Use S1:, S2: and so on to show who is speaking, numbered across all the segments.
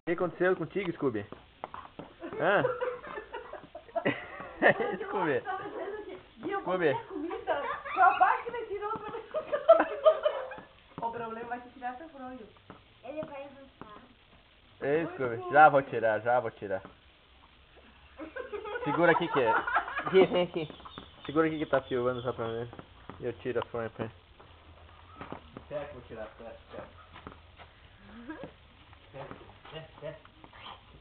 S1: O que aconteceu contigo, Scooby? Hã? Scooby. Scooby.
S2: O problema vai te tirar essa fronha.
S3: Ele vai avançar.
S1: Ei, Scooby. Já vou tirar, já vou tirar. Segura aqui que é. Aqui, vem aqui. Segura aqui que tá filmando só pra ver. E eu tiro a fronha pra ele. Certo, vou tirar, certo. Você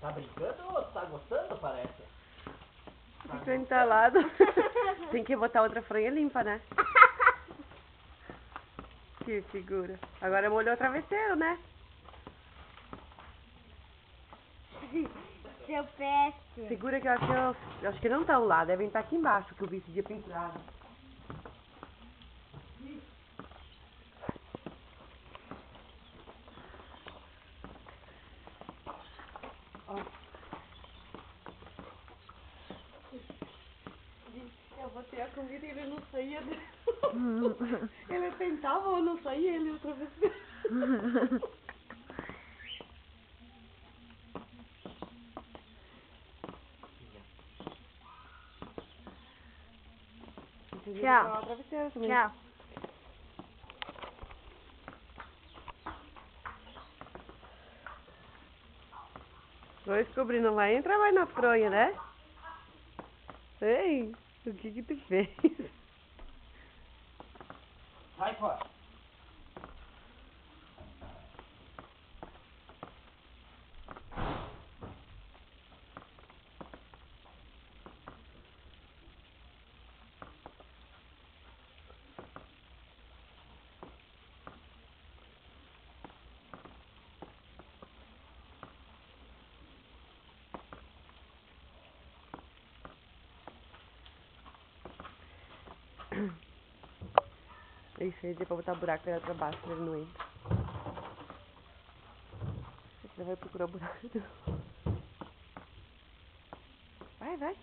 S1: tá brincando ou tá gostando, parece?
S2: Fica entalado. Tem que botar outra fronha limpa, né? Que figura. Agora molhou o travesseiro, né?
S3: Seu peste.
S2: Segura que eu acho que não estão lá. Devem estar aqui embaixo, que eu vi esse dia pendurado. Ó. Eu botei a comida e ele não saía. Ele tentava ou não saía, ele outra vez.
S3: Tchau.
S2: Tchau.
S3: Tchau.
S2: Vou descobrir, não vai entrar mais na fronha, né? Ei, o que tu fez?
S1: Sai fora.
S2: Isso aí, deu pra botar buraco pra pra baixo, pra ele não entra. Ele vai procurar buraco. Vai.